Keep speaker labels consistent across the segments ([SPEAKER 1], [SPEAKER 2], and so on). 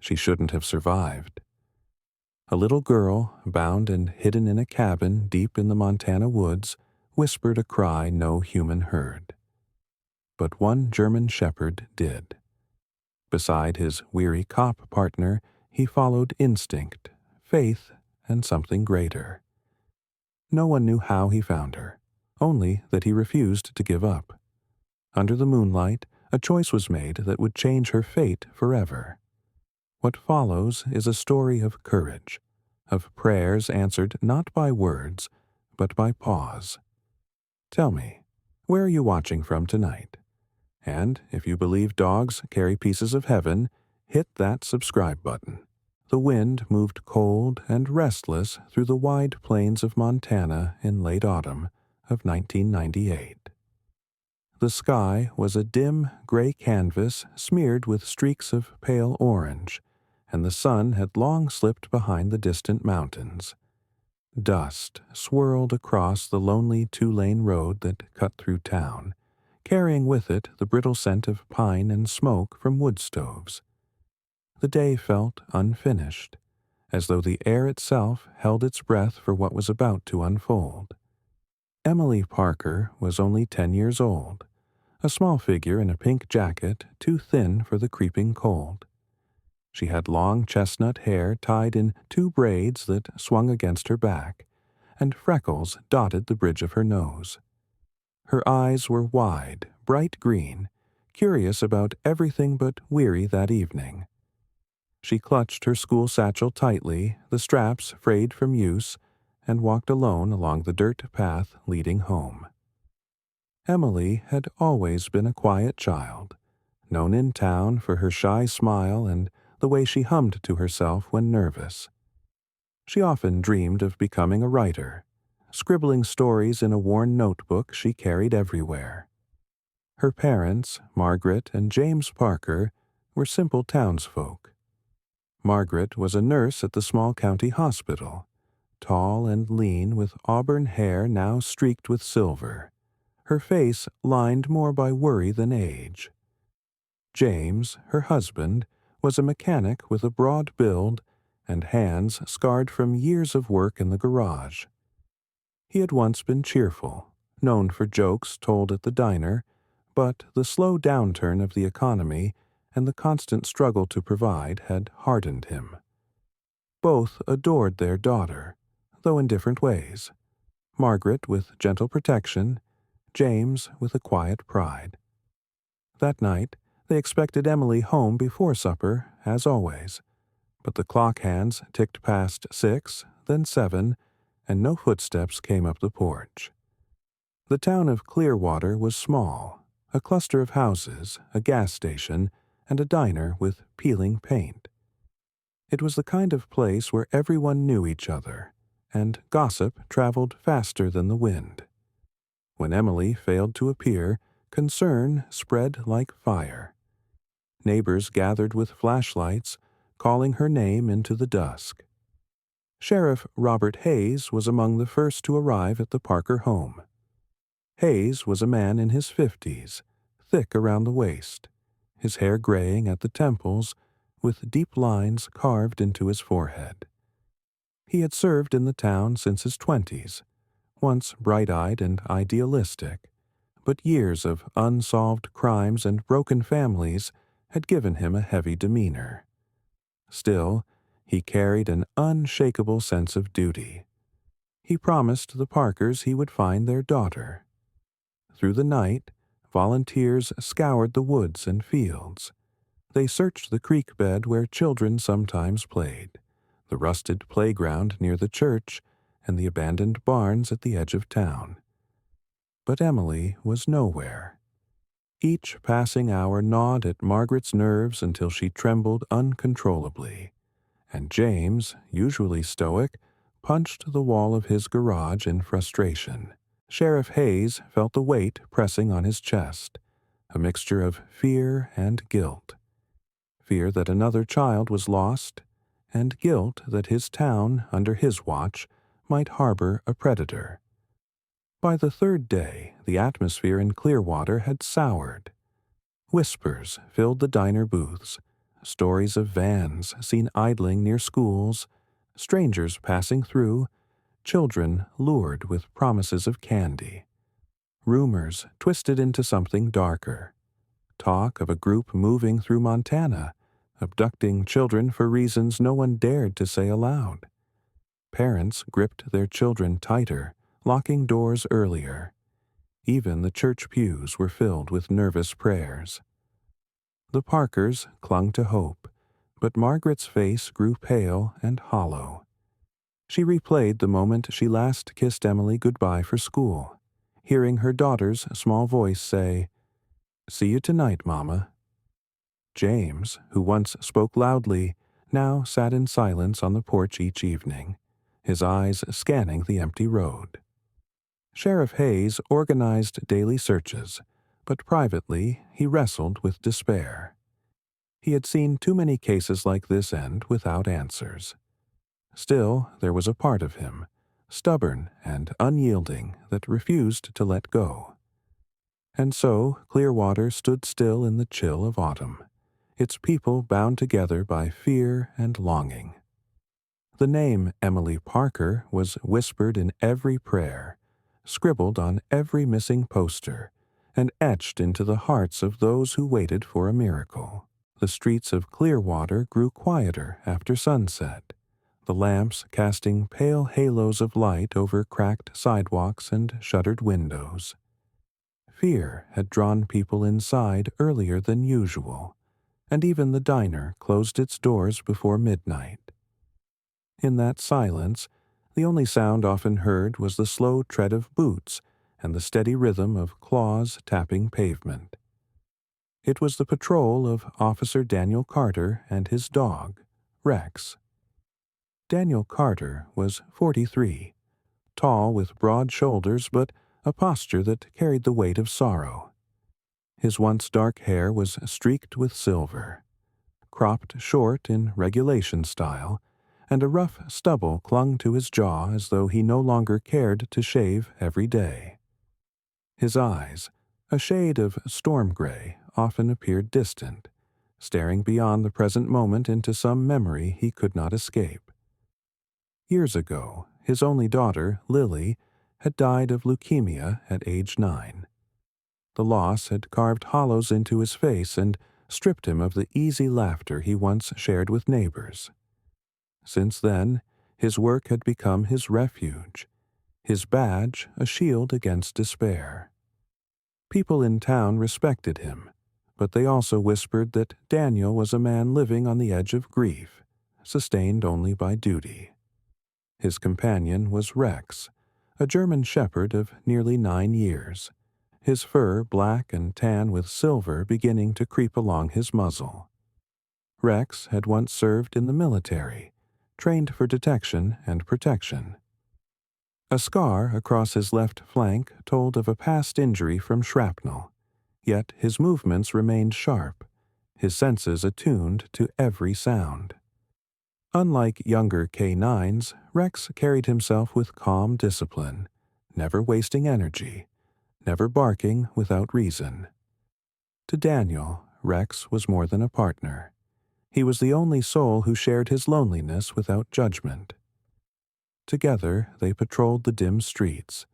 [SPEAKER 1] she shouldn't have survived. A little girl, bound and hidden in a cabin deep in the Montana woods, whispered a cry no human heard. But one German shepherd did. Beside his weary cop partner, he followed instinct, faith, and something greater. No one knew how he found her, only that he refused to give up. Under the moonlight, a choice was made that would change her fate forever. What follows is a story of courage, of prayers answered not by words, but by pause. Tell me, where are you watching from tonight? And if you believe dogs carry pieces of heaven, hit that subscribe button. The wind moved cold and restless through the wide plains of Montana in late autumn of 1998. The sky was a dim gray canvas smeared with streaks of pale orange, and the sun had long slipped behind the distant mountains. Dust swirled across the lonely two-lane road that cut through town, carrying with it the brittle scent of pine and smoke from wood stoves. The day felt unfinished, as though the air itself held its breath for what was about to unfold. Emily Parker was only 10 years old, a small figure in a pink jacket too thin for the creeping cold. She had long chestnut hair tied in 2 braids that swung against her back, and freckles dotted the bridge of her nose. Her eyes were wide, bright green, curious about everything but weary that evening. She clutched her school satchel tightly, the straps frayed from use, and walked alone along the dirt path leading home. Emily had always been a quiet child, known in town for her shy smile and the way she hummed to herself when nervous. She often dreamed of becoming a writer, scribbling stories in a worn notebook she carried everywhere. Her parents, Margaret and James Parker, were simple townsfolk. Margaret was a nurse at the small county hospital, tall and lean with auburn hair now streaked with silver, her face lined more by worry than age. James, her husband, was a mechanic with a broad build and hands scarred from years of work in the garage. He had once been cheerful, known for jokes told at the diner, but the slow downturn of the economy and the constant struggle to provide had hardened him. Both adored their daughter, though in different ways. Margaret with gentle protection, James with a quiet pride. That night, they expected Emily home before supper, as always, but the clock hands ticked past 6, then 7, and no footsteps came up the porch. The town of Clearwater was small, a cluster of houses, a gas station, and a diner with peeling paint. It was the kind of place where everyone knew each other, and gossip traveled faster than the wind. When Emily failed to appear, concern spread like fire. Neighbors gathered with flashlights, calling her name into the dusk. Sheriff Robert Hayes was among the first to arrive at the Parker home. Hayes was a man in his 50s, thick around the waist, his hair graying at the temples, with deep lines carved into his forehead. He had served in the town since his 20s, once bright-eyed and idealistic, but years of unsolved crimes and broken families had given him a heavy demeanor. Still, he carried an unshakable sense of duty. He promised the Parkers he would find their daughter. Through the night, volunteers scoured the woods and fields. They searched the creek bed where children sometimes played, the rusted playground near the church, and the abandoned barns at the edge of town. But Emily was nowhere. Each passing hour gnawed at Margaret's nerves until she trembled uncontrollably, and James, usually stoic, punched the wall of his garage in frustration. Sheriff Hayes felt the weight pressing on his chest, a mixture of fear and guilt. Fear that another child was lost, and guilt that his town, under his watch, might harbor a predator. By the third day, the atmosphere in Clearwater had soured. Whispers filled the diner booths, stories of vans seen idling near schools, strangers passing through, children lured with promises of candy, rumors twisted into something darker, talk of a group moving through Montana, abducting children for reasons no one dared to say aloud. Parents gripped their children tighter, locking doors earlier. Even the church pews were filled with nervous prayers. The Parkers clung to hope, but Margaret's face grew pale and hollow. She replayed the moment she last kissed Emily goodbye for school, hearing her daughter's small voice say, "See you tonight, Mama." James, who once spoke loudly, now sat in silence on the porch each evening, his eyes scanning the empty road. Sheriff Hayes organized daily searches, but privately he wrestled with despair. He had seen too many cases like this end without answers. Still, there was a part of him, stubborn and unyielding, that refused to let go. And so Clearwater stood still in the chill of autumn, its people bound together by fear and longing. The name Emily Parker was whispered in every prayer, scribbled on every missing poster, and etched into the hearts of those who waited for a miracle. The streets of Clearwater grew quieter after sunset, the lamps casting pale halos of light over cracked sidewalks and shuttered windows. Fear had drawn people inside earlier than usual, and even the diner closed its doors before midnight. In that silence, the only sound often heard was the slow tread of boots and the steady rhythm of claws tapping pavement. It was the patrol of Officer Daniel Carter and his dog, Rex. Daniel Carter was 43, tall with broad shoulders but a posture that carried the weight of sorrow. His once dark hair was streaked with silver, cropped short in regulation style, and a rough stubble clung to his jaw as though he no longer cared to shave every day. His eyes, a shade of storm gray, often appeared distant, staring beyond the present moment into some memory he could not escape. Years ago, his only daughter, Lily, had died of leukemia at age 9. The loss had carved hollows into his face and stripped him of the easy laughter he once shared with neighbors. Since then, his work had become his refuge, his badge a shield against despair. People in town respected him, but they also whispered that Daniel was a man living on the edge of grief, sustained only by duty. His companion was Rex, a German shepherd of nearly 9 years, his fur black and tan with silver beginning to creep along his muzzle. Rex had once served in the military, trained for detection and protection. A scar across his left flank told of a past injury from shrapnel, yet his movements remained sharp, his senses attuned to every sound. Unlike younger K9s, Rex carried himself with calm discipline, never wasting energy, never barking without reason. To Daniel, Rex was more than a partner. He was the only soul who shared his loneliness without judgment. Together they patrolled the dim streets,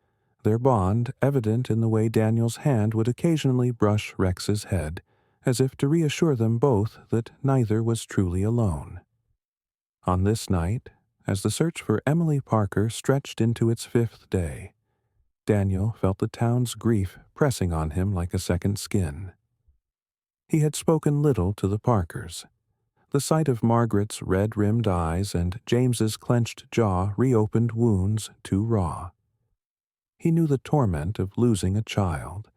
[SPEAKER 1] their bond evident in the way Daniel's hand would occasionally brush Rex's head, as if to reassure them both that neither was truly alone. On this night, as the search for Emily Parker stretched into its 5th day, Daniel felt the town's grief pressing on him like a second skin. He had spoken little to the Parkers. The sight of Margaret's red-rimmed eyes and James's clenched jaw reopened wounds too raw. He knew the torment of losing a child,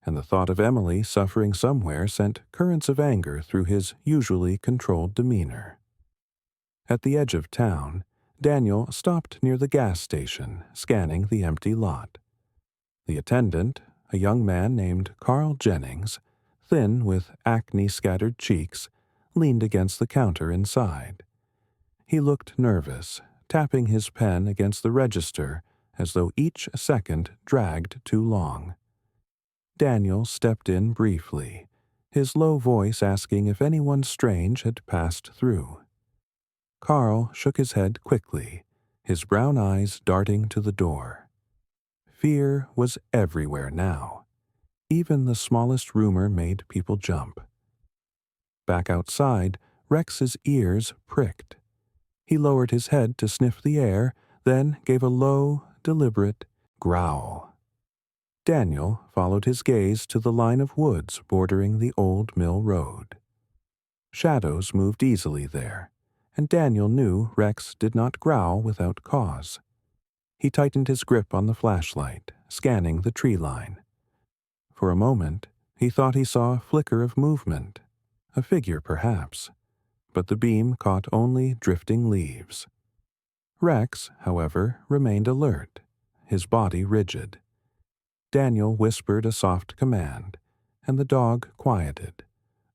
[SPEAKER 1] and the thought of Emily suffering somewhere sent currents of anger through his usually controlled demeanor. At the edge of town, Daniel stopped near the gas station, scanning the empty lot. The attendant, a young man named Carl Jennings, thin with acne-scattered cheeks, leaned against the counter inside. He looked nervous, tapping his pen against the register as though each second dragged too long. Daniel stepped in briefly, his low voice asking if anyone strange had passed through. Carl shook his head quickly, his brown eyes darting to the door. Fear was everywhere now. Even the smallest rumor made people jump. Back outside, Rex's ears pricked. He lowered his head to sniff the air, then gave a low, deliberate growl. Daniel followed his gaze to the line of woods bordering the old mill road. Shadows moved easily there, and Daniel knew Rex did not growl without cause. He tightened his grip on the flashlight, scanning the tree line. For a moment, he thought he saw a flicker of movement, a figure perhaps, but the beam caught only drifting leaves. Rex, however, remained alert, his body rigid. Daniel whispered a soft command, and the dog quieted,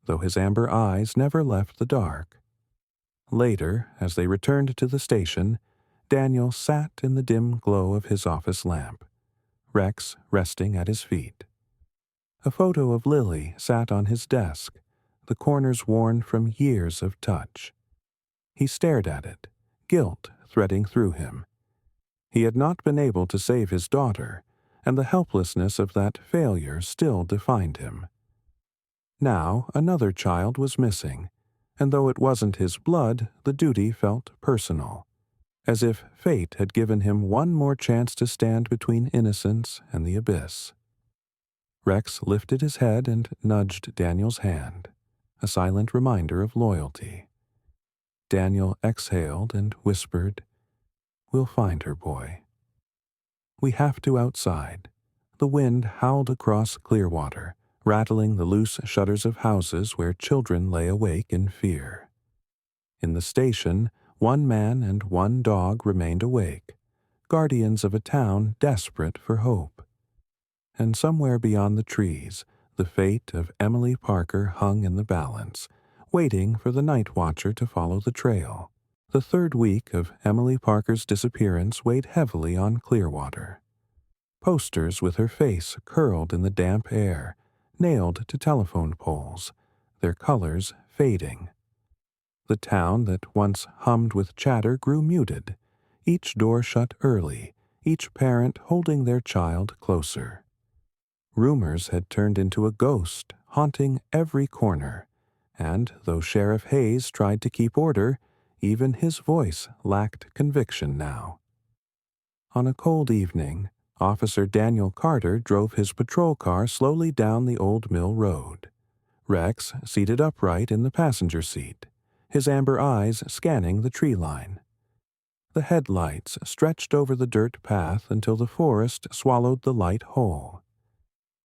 [SPEAKER 1] though his amber eyes never left the dark. Later, as they returned to the station, Daniel sat in the dim glow of his office lamp, Rex resting at his feet. A photo of Lily sat on his desk, the corners worn from years of touch. He stared at it, guilt threading through him. He had not been able to save his daughter, and the helplessness of that failure still defined him. Now another child was missing, and though it wasn't his blood, the duty felt personal, as if fate had given him one more chance to stand between innocence and the abyss. Rex lifted his head and nudged Daniel's hand, a silent reminder of loyalty. Daniel exhaled and whispered, "We'll find her, boy." "We have to outside." The wind howled across Clearwater, rattling the loose shutters of houses where children lay awake in fear. In the station, one man and one dog remained awake, guardians of a town desperate for hope. And somewhere beyond the trees, the fate of Emily Parker hung in the balance, waiting for the night watcher to follow the trail. The third week of Emily Parker's disappearance weighed heavily on Clearwater. Posters with her face curled in the damp air, nailed to telephone poles, their colors fading. The town that once hummed with chatter grew muted, each door shut early, each parent holding their child closer. Rumors had turned into a ghost, haunting every corner, and though Sheriff Hayes tried to keep order, even his voice lacked conviction now. On a cold evening, Officer Daniel Carter drove his patrol car slowly down the old mill road. Rex seated upright in the passenger seat, his amber eyes scanning the tree line. The headlights stretched over the dirt path until the forest swallowed the light whole.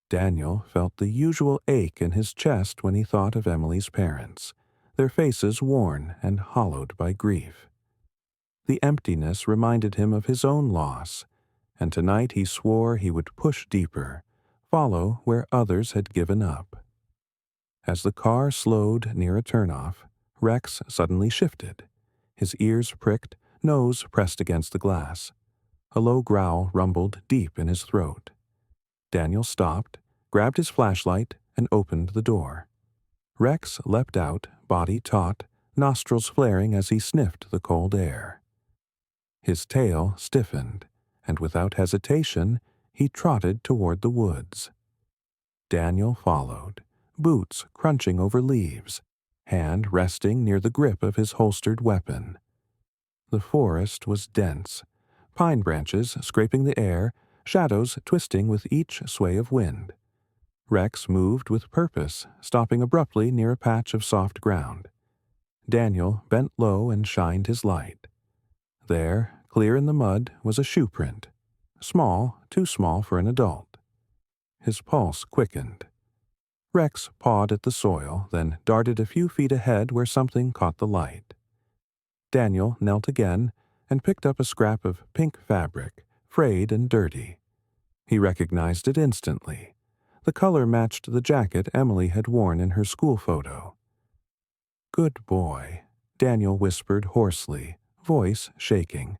[SPEAKER 1] Daniel felt the usual ache in his chest when he thought of Emily's parents, their faces worn and hollowed by grief. The emptiness reminded him of his own loss, and tonight he swore he would push deeper, follow where others had given up. As the car slowed near a turnoff, Rex suddenly shifted. His ears pricked, nose pressed against the glass. A low growl rumbled deep in his throat. Daniel stopped, grabbed his flashlight, and opened the door. Rex leapt out, body taut, nostrils flaring as he sniffed the cold air. His tail stiffened, and without hesitation, he trotted toward the woods. Daniel followed, boots crunching over leaves, hand resting near the grip of his holstered weapon. The forest was dense, pine branches scraping the air, shadows twisting with each sway of wind. Rex moved with purpose, stopping abruptly near a patch of soft ground. Daniel bent low and shined his light. There, clear in the mud, was a shoe print, small, too small for an adult. His pulse quickened. Rex pawed at the soil, then darted a few feet ahead where something caught the light. Daniel knelt again and picked up a scrap of pink fabric, frayed and dirty. He recognized it instantly. The color matched the jacket Emily had worn in her school photo. "Good boy," Daniel whispered hoarsely, voice shaking.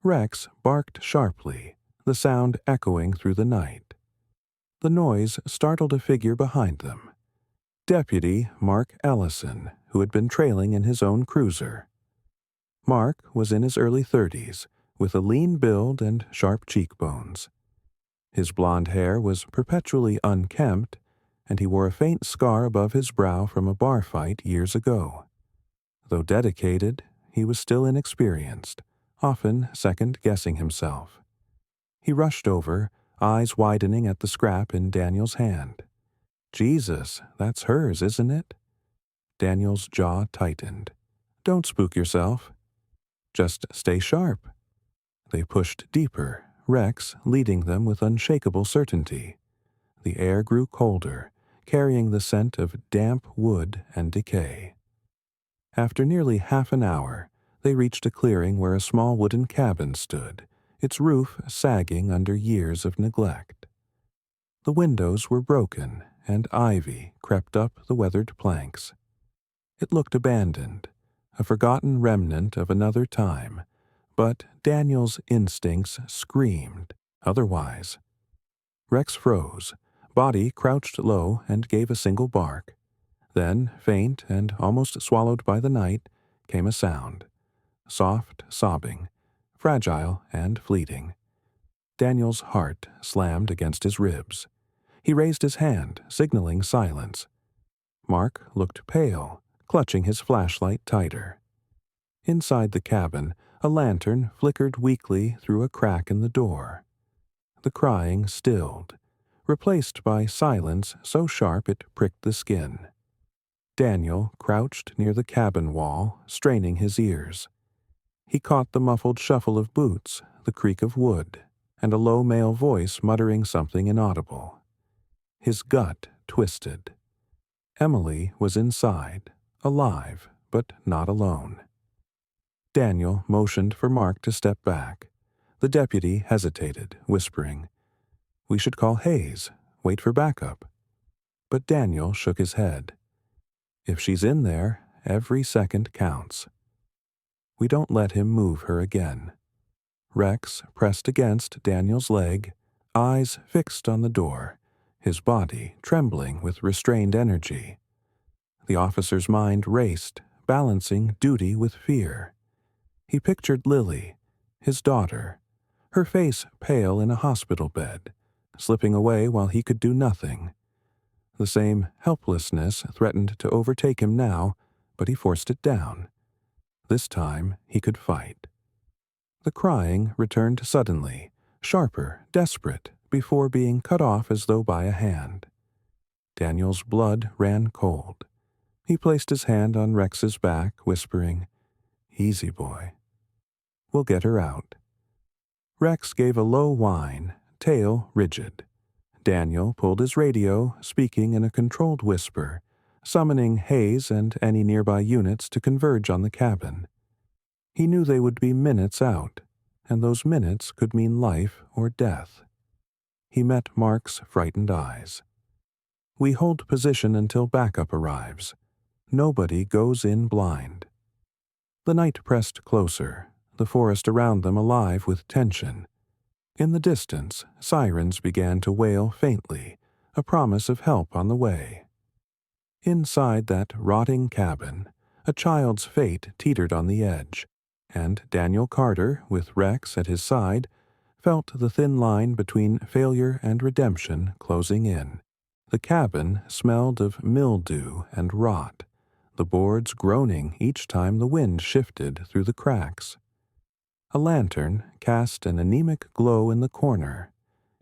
[SPEAKER 1] Rex barked sharply, the sound echoing through the night. The noise startled a figure behind them. Deputy Mark Ellison, who had been trailing in his own cruiser. Mark was in his early 30s, with a lean build and sharp cheekbones. His blond hair was perpetually unkempt, and he wore a faint scar above his brow from a bar fight years ago. Though dedicated, he was still inexperienced, often second-guessing himself. He rushed over, eyes widening at the scrap in Daniel's hand. "Jesus, that's hers, isn't it?" Daniel's jaw tightened. "Don't spook yourself. Just stay sharp." They pushed deeper, Rex leading them with unshakable certainty. The air grew colder, carrying the scent of damp wood and decay. After nearly half an hour, they reached a clearing where a small wooden cabin stood, its roof sagging under years of neglect. The windows were broken, and ivy crept up the weathered planks. It looked abandoned, a forgotten remnant of another time, but Daniel's instincts screamed otherwise. Rex froze, body crouched low and gave a single bark. Then, faint and almost swallowed by the night, came a sound. Soft sobbing, fragile and fleeting. Daniel's heart slammed against his ribs. He raised his hand, signaling silence. Mark looked pale, clutching his flashlight tighter. Inside the cabin, a lantern flickered weakly through a crack in the door. The crying stilled, replaced by silence so sharp it pricked the skin. Daniel crouched near the cabin wall, straining his ears. He caught the muffled shuffle of boots, the creak of wood, and a low male voice muttering something inaudible. His gut twisted. Emily was inside, alive, but not alone. Daniel motioned for Mark to step back. The deputy hesitated, whispering, "We should call Hayes, wait for backup." But Daniel shook his head. "If she's in there, every second counts." "We don't let him move her again." Rex pressed against Daniel's leg, eyes fixed on the door, his body trembling with restrained energy. The officer's mind raced, balancing duty with fear. He pictured Lily, his daughter, her face pale in a hospital bed, slipping away while he could do nothing. The same helplessness threatened to overtake him now, but he forced it down. This time he could fight. The crying returned suddenly, sharper, desperate, before being cut off as though by a hand. Daniel's blood ran cold. He placed his hand on Rex's back, whispering, "Easy, boy. We'll get her out." Rex gave a low whine, tail rigid. Daniel pulled his radio, speaking in a controlled whisper, summoning Hayes and any nearby units to converge on the cabin. He knew they would be minutes out, and those minutes could mean life or death. He met Mark's frightened eyes. "We hold position until backup arrives. Nobody goes in blind." The night pressed closer, the forest around them alive with tension. In the distance, sirens began to wail faintly, a promise of help on the way. Inside that rotting cabin, a child's fate teetered on the edge, and Daniel Carter, with Rex at his side, felt the thin line between failure and redemption closing in. The cabin smelled of mildew and rot, the boards groaning each time the wind shifted through the cracks. A lantern cast an anemic glow in the corner,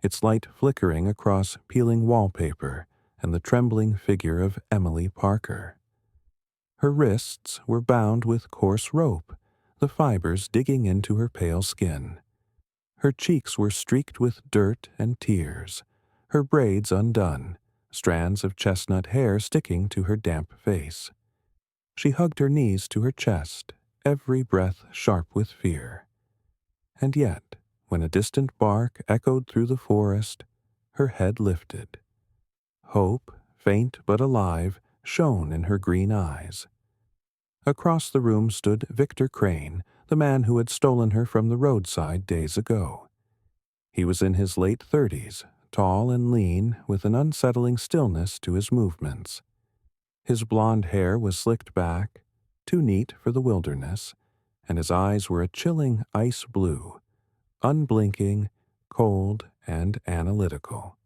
[SPEAKER 1] its light flickering across peeling wallpaper and the trembling figure of Emily Parker. Her wrists were bound with coarse rope, the fibers digging into her pale skin. Her cheeks were streaked with dirt and tears, her braids undone, strands of chestnut hair sticking to her damp face. She hugged her knees to her chest, every breath sharp with fear. And yet, when a distant bark echoed through the forest, her head lifted. Hope, faint but alive, shone in her green eyes. Across the room stood Victor Crane, the man who had stolen her from the roadside days ago. He was in his late 30s, tall and lean, with an unsettling stillness to his movements. His blond hair was slicked back, too neat for the wilderness, and his eyes were a chilling ice blue, unblinking, cold, and analytical.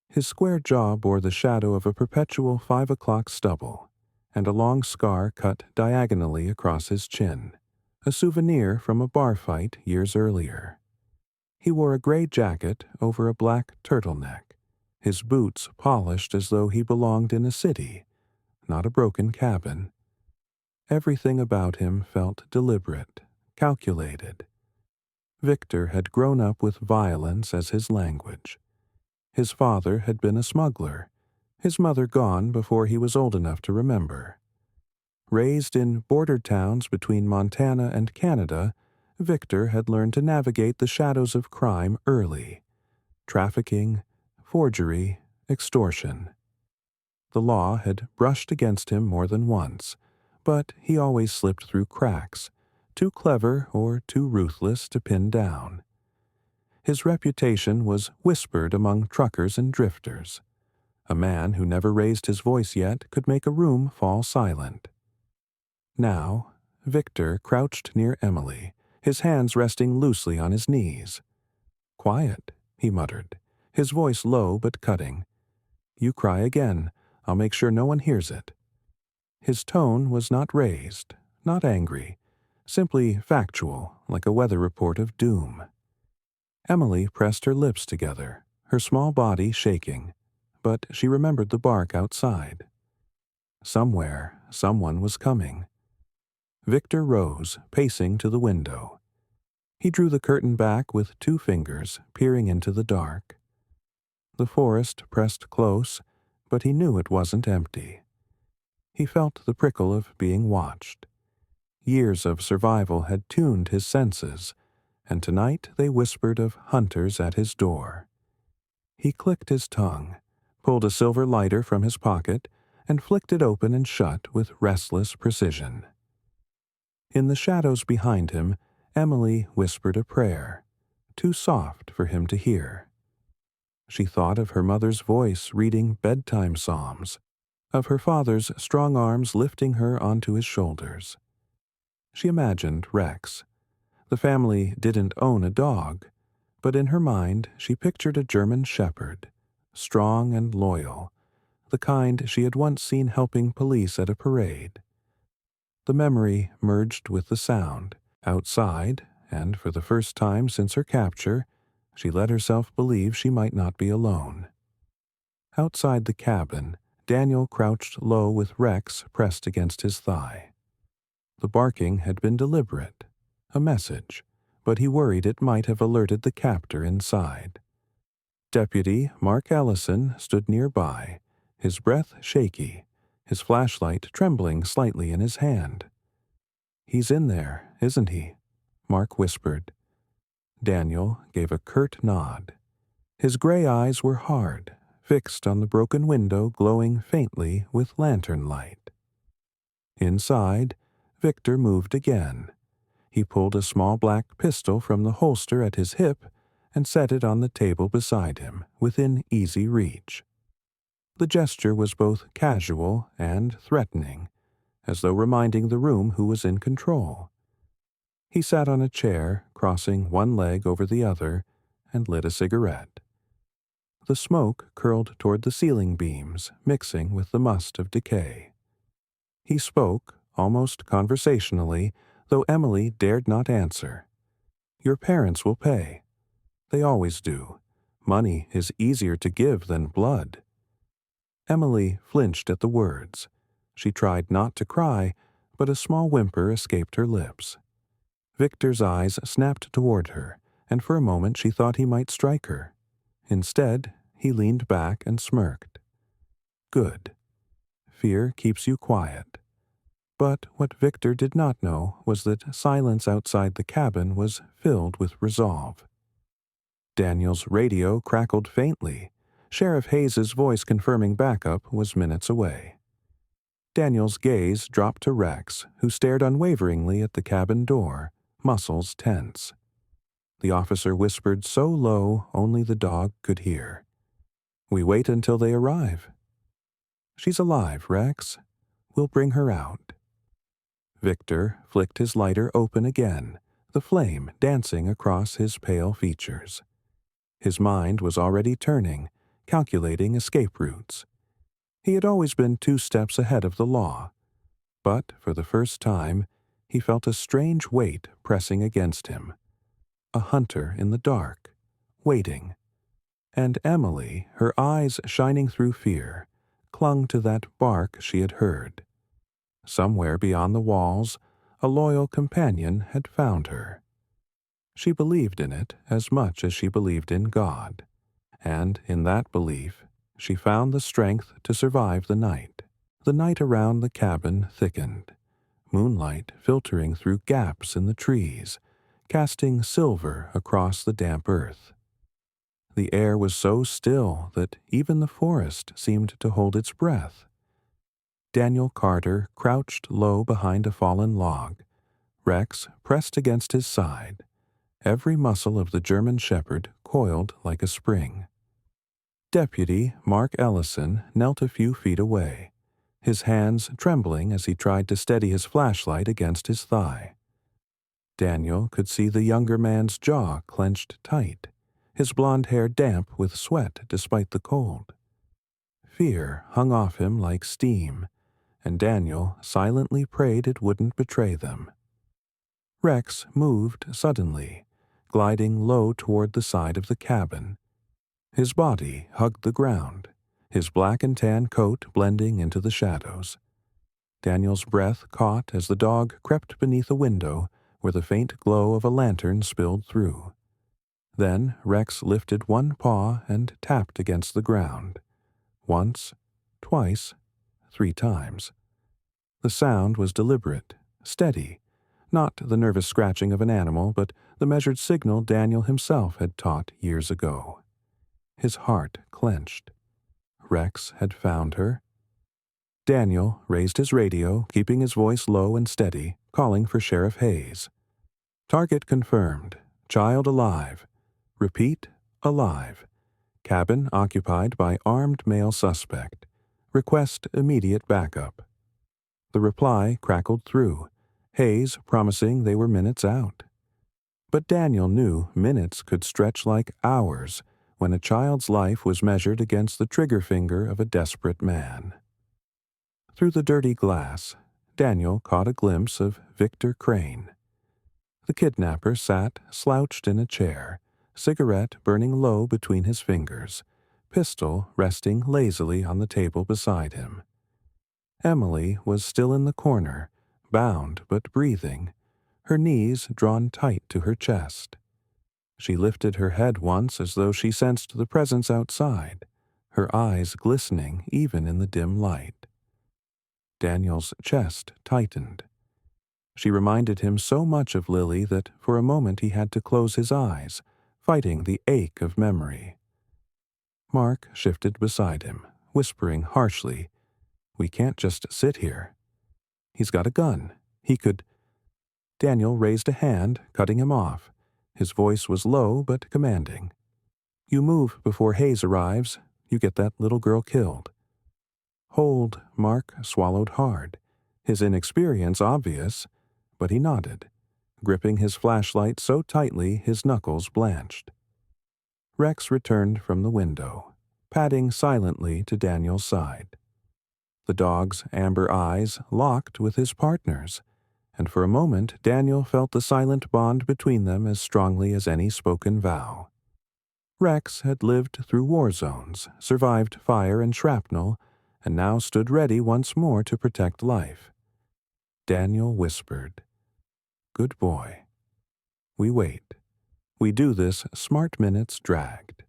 [SPEAKER 1] His square jaw bore the shadow of a perpetual 5 o'clock stubble, and a long scar cut diagonally across his chin, a souvenir from a bar fight years earlier. He wore a gray jacket over a black turtleneck, his boots polished as though he belonged in a city, not a broken cabin. Everything about him felt deliberate, calculated. Victor had grown up with violence as his language. His father had been a smuggler, his mother gone before he was old enough to remember. Raised in border towns between Montana and Canada, Victor had learned to navigate the shadows of crime early: trafficking, forgery, extortion. The law had brushed against him more than once, but he always slipped through cracks, too clever or too ruthless to pin down. His reputation was whispered among truckers and drifters. A man who never raised his voice yet could make a room fall silent. Now, Victor crouched near Emily, his hands resting loosely on his knees. "Quiet," he muttered, his voice low but cutting. "You cry again. I'll make sure no one hears it." His tone was not raised, not angry, simply factual, like a weather report of doom. Emily pressed her lips together, her small body shaking, but she remembered the bark outside. Somewhere, someone was coming. Victor rose, pacing to the window. He drew the curtain back with 2 fingers, peering into the dark. The forest pressed close, but he knew it wasn't empty. He felt the prickle of being watched. Years of survival had tuned his senses, and tonight they whispered of hunters at his door. He clicked his tongue, pulled a silver lighter from his pocket, and flicked it open and shut with restless precision. In the shadows behind him, Emily whispered a prayer, too soft for him to hear. She thought of her mother's voice reading bedtime psalms, of her father's strong arms lifting her onto his shoulders. She imagined Rex. The family didn't own a dog, but in her mind she pictured a German shepherd, strong and loyal, the kind she had once seen helping police at a parade. The memory merged with the sound. Outside, and for the first time since her capture, she let herself believe she might not be alone. Outside the cabin, Daniel crouched low with Rex pressed against his thigh. The barking had been deliberate, a message, but he worried it might have alerted the captor inside. Deputy Mark Ellison stood nearby, his breath shaky, his flashlight trembling slightly in his hand. "He's in there, isn't he?" Mark whispered. Daniel gave a curt nod. His gray eyes were hard, fixed on the broken window glowing faintly with lantern light. Inside, Victor moved again. He pulled a small black pistol from the holster at his hip and set it on the table beside him, within easy reach. The gesture was both casual and threatening, as though reminding the room who was in control. He sat on a chair, crossing one leg over the other, and lit a cigarette. The smoke curled toward the ceiling beams, mixing with the must of decay. He spoke, almost conversationally, though Emily dared not answer. "Your parents will pay. They always do. Money is easier to give than blood." Emily flinched at the words. She tried not to cry, but a small whimper escaped her lips. Victor's eyes snapped toward her, and for a moment she thought he might strike her. Instead, he leaned back and smirked. "Good. Fear keeps you quiet." But what Victor did not know was that silence outside the cabin was filled with resolve. Daniel's radio crackled faintly. Sheriff Hayes's voice confirming backup was minutes away. Daniel's gaze dropped to Rex, who stared unwaveringly at the cabin door, muscles tense. The officer whispered so low only the dog could hear. "We wait until they arrive." "She's alive, Rex. We'll bring her out." Victor flicked his lighter open again, the flame dancing across his pale features. His mind was already turning, calculating escape routes. He had always been 2 steps ahead of the law, but for the first time he felt a strange weight pressing against him. A hunter in the dark, waiting. And Emily, her eyes shining through fear, clung to that bark she had heard. Somewhere beyond the walls, a loyal companion had found her. She believed in it as much as she believed in God, and in that belief she found the strength to survive the night. The night around the cabin thickened, moonlight filtering through gaps in the trees, casting silver across the damp earth. The air was so still that even the forest seemed to hold its breath. Daniel Carter crouched low behind a fallen log, Rex pressed against his side, every muscle of the German shepherd coiled like a spring. Deputy Mark Ellison knelt a few feet away, his hands trembling as he tried to steady his flashlight against his thigh. Daniel could see the younger man's jaw clenched tight, his blond hair damp with sweat despite the cold. Fear hung off him like steam, and Daniel silently prayed it wouldn't betray them. Rex moved suddenly, gliding low toward the side of the cabin. His body hugged the ground, his black and tan coat blending into the shadows. Daniel's breath caught as the dog crept beneath a window where the faint glow of a lantern spilled through. Then Rex lifted one paw and tapped against the ground. Once, twice, 3 times. The sound was deliberate, steady, not the nervous scratching of an animal, but the measured signal Daniel himself had taught years ago. His heart clenched. Rex had found her. Daniel raised his radio, keeping his voice low and steady, calling for Sheriff Hayes. "Target confirmed. Child alive. Repeat, alive. Cabin occupied by armed male suspect. Request immediate backup." The reply crackled through, Hayes promising they were minutes out. But Daniel knew minutes could stretch like hours when a child's life was measured against the trigger finger of a desperate man. Through the dirty glass, Daniel caught a glimpse of Victor Crane. The kidnapper sat slouched in a chair, cigarette burning low between his fingers, pistol resting lazily on the table beside him. Emily was still in the corner, bound but breathing, her knees drawn tight to her chest. She lifted her head once as though she sensed the presence outside, her eyes glistening even in the dim light. Daniel's chest tightened. She reminded him so much of Lily that for a moment he had to close his eyes, fighting the ache of memory. Mark shifted beside him, whispering harshly, "We can't just sit here. He's got a gun. He could—" Daniel raised a hand, cutting him off. His voice was low but commanding. "You move before Hayes arrives. You get that little girl killed." "Hold," Mark swallowed hard, his inexperience obvious, but he nodded, gripping his flashlight so tightly his knuckles blanched. Rex returned from the window, padding silently to Daniel's side. The dog's amber eyes locked with his partner's, and for a moment Daniel felt the silent bond between them as strongly as any spoken vow. Rex had lived through war zones, survived fire and shrapnel, and now stood ready once more to protect life. Daniel whispered, "Good boy. We wait. We do this smart minutes dragged."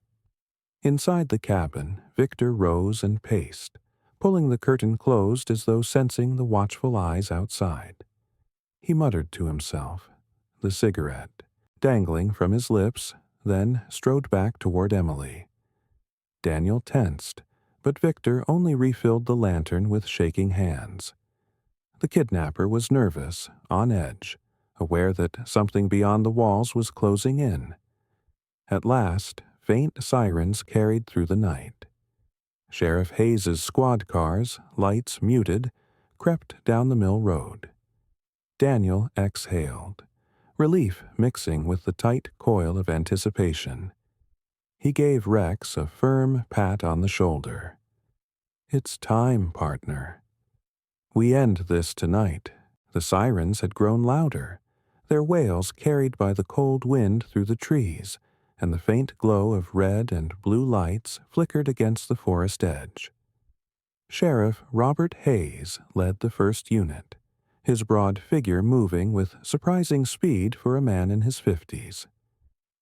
[SPEAKER 1] Inside the cabin, Victor rose and paced, pulling the curtain closed as though sensing the watchful eyes outside. He muttered to himself, the cigarette dangling from his lips, then strode back toward Emily. Daniel tensed, but Victor only refilled the lantern with shaking hands. The kidnapper was nervous, on edge, aware that something beyond the walls was closing in. At last, faint sirens carried through the night. Sheriff Hayes's squad cars, lights muted, crept down the mill road. Daniel exhaled, relief mixing with the tight coil of anticipation. He gave Rex a firm pat on the shoulder. "It's time, partner. We end this tonight." The sirens had grown louder, their wails carried by the cold wind through the trees, and the faint glow of red and blue lights flickered against the forest edge. Sheriff Robert Hayes led the first unit, his broad figure moving with surprising speed for a man in his 50s.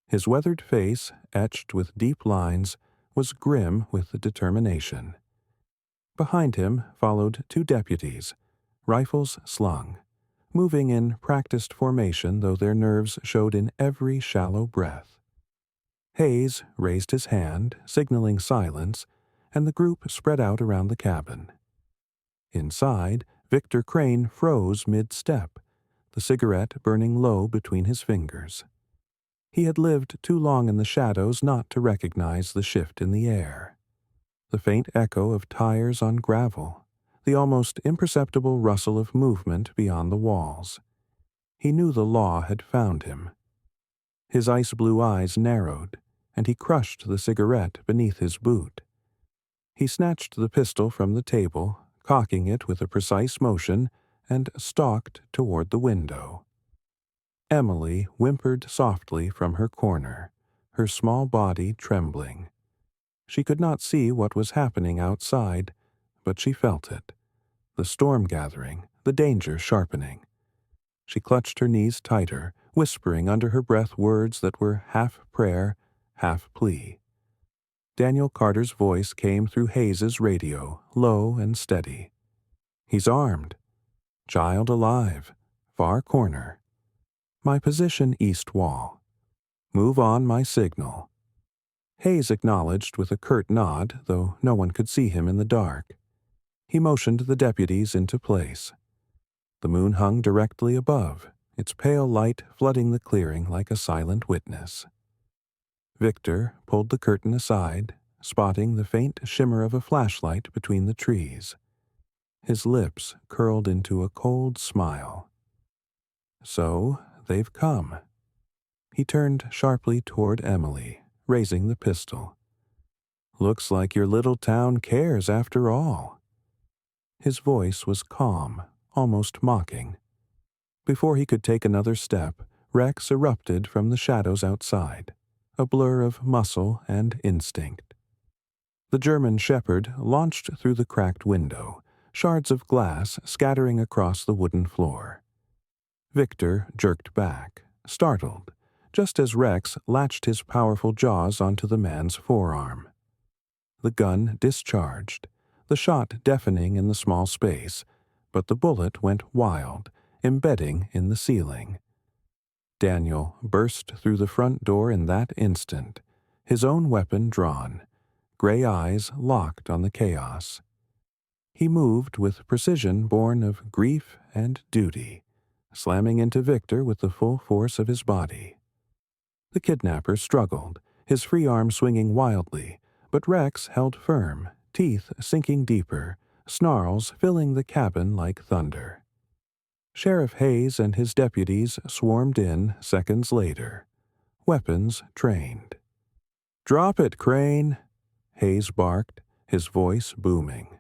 [SPEAKER 1] His weathered face, etched with deep lines, was grim with determination. Behind him followed 2 deputies, rifles slung, moving in practiced formation though their nerves showed in every shallow breath. Hayes raised his hand, signaling silence, and the group spread out around the cabin. Inside, Victor Crane froze mid-step, the cigarette burning low between his fingers. He had lived too long in the shadows not to recognize the shift in the air. The faint echo of tires on gravel, the almost imperceptible rustle of movement beyond the walls. He knew the law had found him. His ice-blue eyes narrowed, and he crushed the cigarette beneath his boot. He snatched the pistol from the table, cocking it with a precise motion, and stalked toward the window. Emily whimpered softly from her corner, her small body trembling. She could not see what was happening outside, but she felt it. The storm gathering, the danger sharpening. She clutched her knees tighter, whispering under her breath words that were half prayer, half plea. Daniel Carter's voice came through Hayes's radio, low and steady. "He's armed. Child alive. Far corner. My position east wall. Move on my signal." Hayes acknowledged with a curt nod, though no one could see him in the dark. He motioned the deputies into place. The moon hung directly above, its pale light flooding the clearing like a silent witness. Victor pulled the curtain aside, spotting the faint shimmer of a flashlight between the trees. His lips curled into a cold smile. "So, they've come." He turned sharply toward Emily, raising the pistol. "Looks like your little town cares after all." His voice was calm, almost mocking. Before he could take another step, Rex erupted from the shadows outside, a blur of muscle and instinct. The German shepherd launched through the cracked window, shards of glass scattering across the wooden floor. Victor jerked back, startled, just as Rex latched his powerful jaws onto the man's forearm. The gun discharged, the shot deafening in the small space, but the bullet went wild, embedding in the ceiling. Daniel burst through the front door in that instant, his own weapon drawn, gray eyes locked on the chaos. He moved with precision born of grief and duty, slamming into Victor with the full force of his body. The kidnapper struggled, his free arm swinging wildly, but Rex held firm, teeth sinking deeper, snarls filling the cabin like thunder. Sheriff Hayes and his deputies swarmed in seconds later, weapons trained. "Drop it, Crane," Hayes barked, his voice booming.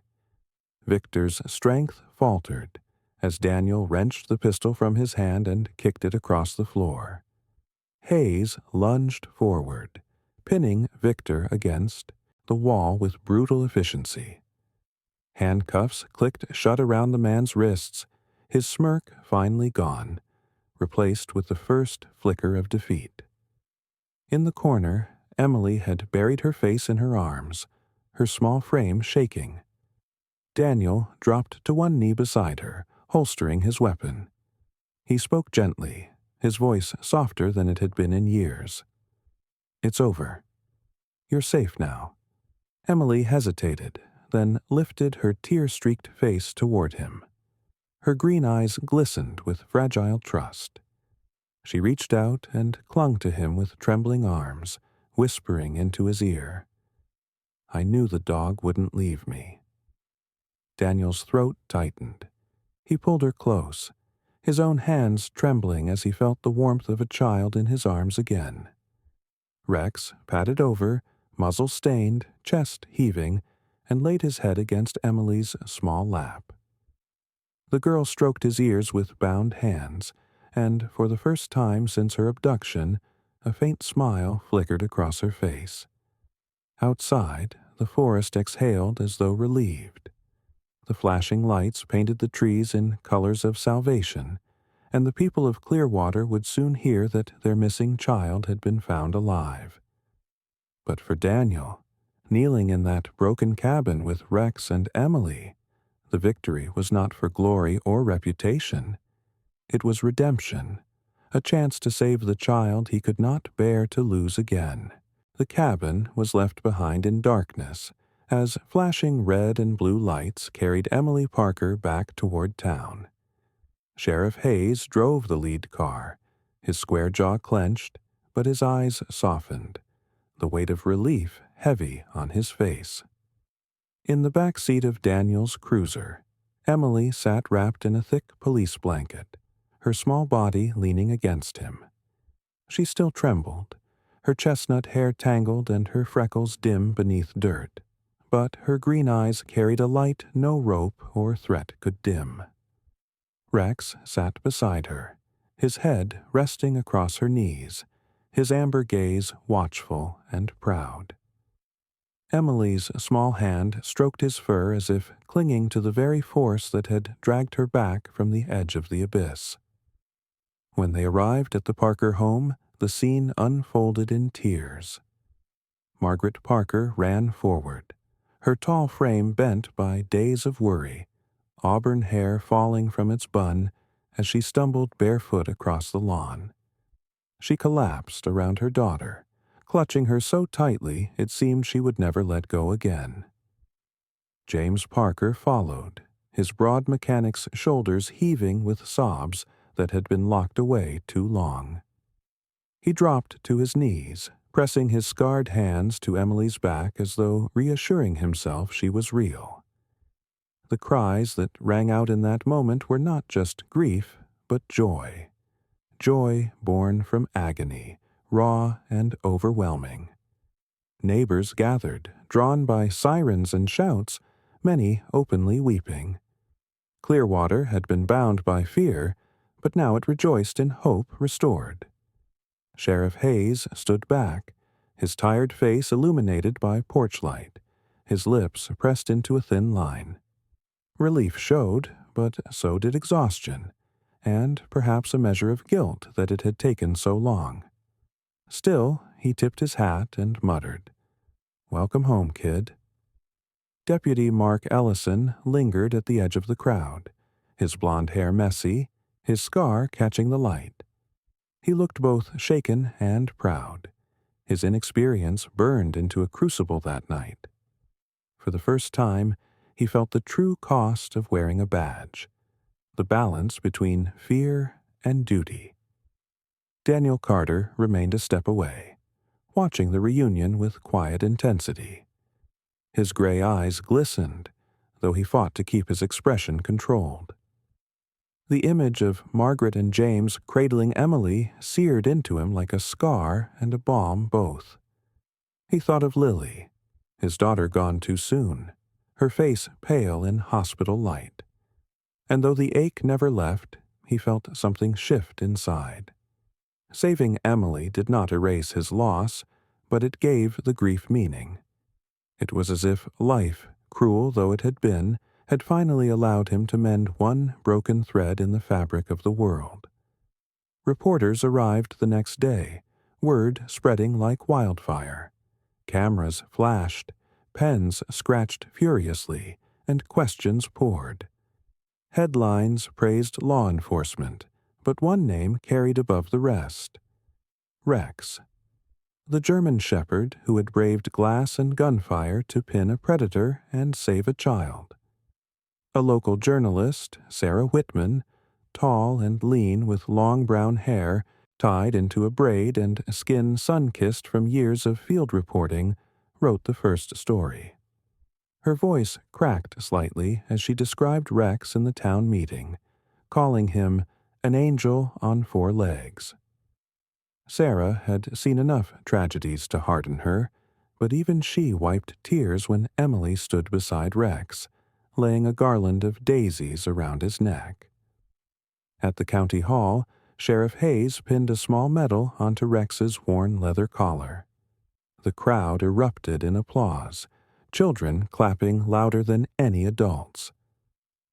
[SPEAKER 1] Victor's strength faltered as Daniel wrenched the pistol from his hand and kicked it across the floor. Hayes lunged forward, pinning Victor against the wall with brutal efficiency. Handcuffs clicked shut around the man's wrists, his smirk finally gone, replaced with the first flicker of defeat. In the corner, Emily had buried her face in her arms, her small frame shaking. Daniel dropped to one knee beside her, holstering his weapon. He spoke gently, his voice softer than it had been in years. "It's over. You're safe now." Emily hesitated, then lifted her tear-streaked face toward him. Her green eyes glistened with fragile trust. She reached out and clung to him with trembling arms, whispering into his ear, I knew the dog wouldn't leave me." Daniel's throat tightened. He pulled her close, his own hands trembling as he felt the warmth of a child in his arms again. Rex padded over, muzzle stained, chest heaving, and laid his head against Emily's small lap. The girl stroked his ears with bound hands, and for the first time since her abduction, a faint smile flickered across her face. Outside, the forest exhaled as though relieved. The flashing lights painted the trees in colors of salvation, and the people of Clearwater would soon hear that their missing child had been found alive. But for Daniel, kneeling in that broken cabin with Rex and Emily, the victory was not for glory or reputation. It was redemption, a chance to save the child he could not bear to lose again. The cabin was left behind in darkness, as flashing red and blue lights carried Emily Parker back toward town. Sheriff Hayes drove the lead car, his square jaw clenched, but his eyes softened, the weight of relief heavy on his face. In the back seat of Daniel's cruiser, Emily sat wrapped in a thick police blanket, her small body leaning against him. She still trembled, her chestnut hair tangled and her freckles dim beneath dirt, but her green eyes carried a light no rope or threat could dim. Rex sat beside her, his head resting across her knees, his amber gaze watchful and proud. Emily's small hand stroked his fur as if clinging to the very force that had dragged her back from the edge of the abyss. When they arrived at the Parker home, the scene unfolded in tears. Margaret Parker ran forward, her tall frame bent by days of worry, auburn hair falling from its bun as she stumbled barefoot across the lawn. She collapsed around her daughter, clutching her so tightly it seemed she would never let go again. James Parker followed, his broad mechanic's shoulders heaving with sobs that had been locked away too long. He dropped to his knees, pressing his scarred hands to Emily's back as though reassuring himself she was real. The cries that rang out in that moment were not just grief, but joy. Joy born from agony, raw and overwhelming. Neighbors gathered, drawn by sirens and shouts, many openly weeping. Clearwater had been bound by fear, but now it rejoiced in hope restored. Sheriff Hayes stood back, his tired face illuminated by porch light, his lips pressed into a thin line. Relief showed, but so did exhaustion, and perhaps a measure of guilt that it had taken so long. Still, he tipped his hat and muttered, "Welcome home, kid." Deputy Mark Ellison lingered at the edge of the crowd, his blond hair messy, his scar catching the light. He looked both shaken and proud. His inexperience burned into a crucible that night. For the first time, he felt the true cost of wearing a badge, the balance between fear and duty. Daniel Carter remained a step away, watching the reunion with quiet intensity. His gray eyes glistened, though he fought to keep his expression controlled. The image of Margaret and James cradling Emily seared into him like a scar and a balm both. He thought of Lily, his daughter gone too soon, her face pale in hospital light. And though the ache never left, he felt something shift inside. Saving Emily did not erase his loss, but it gave the grief meaning. It was as if life, cruel though it had been, had finally allowed him to mend one broken thread in the fabric of the world. Reporters arrived the next day, word spreading like wildfire. Cameras flashed, pens scratched furiously, and questions poured. Headlines praised law enforcement, but one name carried above the rest. Rex, the German shepherd who had braved glass and gunfire to pin a predator and save a child. A local journalist, Sarah Whitman, tall and lean with long brown hair tied into a braid and skin sun-kissed from years of field reporting, wrote the first story. Her voice cracked slightly as she described Rex in the town meeting, calling him an angel on 4 legs. Sarah had seen enough tragedies to harden her, but even she wiped tears when Emily stood beside Rex, laying a garland of daisies around his neck. At the county hall, Sheriff Hayes pinned a small medal onto Rex's worn leather collar. The crowd erupted in applause, children clapping louder than any adults.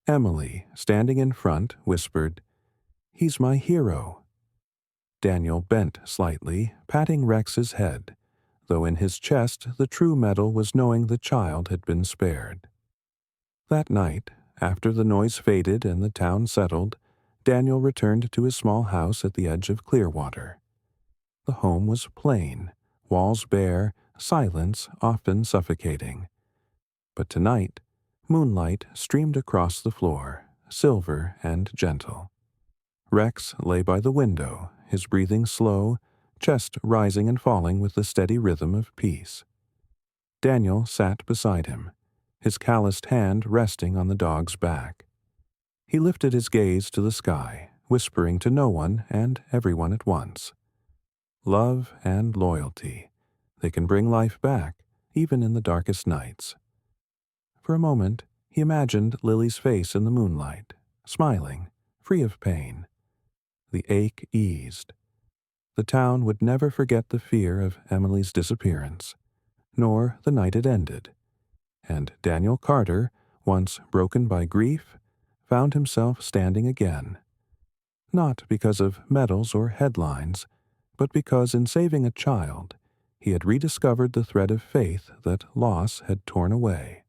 [SPEAKER 1] Emily, standing in front, whispered, "He's my hero." Daniel bent slightly, patting Rex's head, though in his chest the true medal was knowing the child had been spared. That night, after the noise faded and the town settled, Daniel returned to his small house at the edge of Clearwater. The home was plain, walls bare, silence often suffocating. But tonight, moonlight streamed across the floor, silver and gentle. Rex lay by the window, his breathing slow, chest rising and falling with the steady rhythm of peace. Daniel sat beside him, his calloused hand resting on the dog's back. He lifted his gaze to the sky, whispering to no one and everyone at once. Love and loyalty. They can bring life back, even in the darkest nights. For a moment, he imagined Lily's face in the moonlight, smiling, free of pain. The ache eased. The town would never forget the fear of Emily's disappearance, nor the night it ended. And Daniel Carter, once broken by grief, found himself standing again. Not because of medals or headlines, but because in saving a child, he had rediscovered the thread of faith that loss had torn away.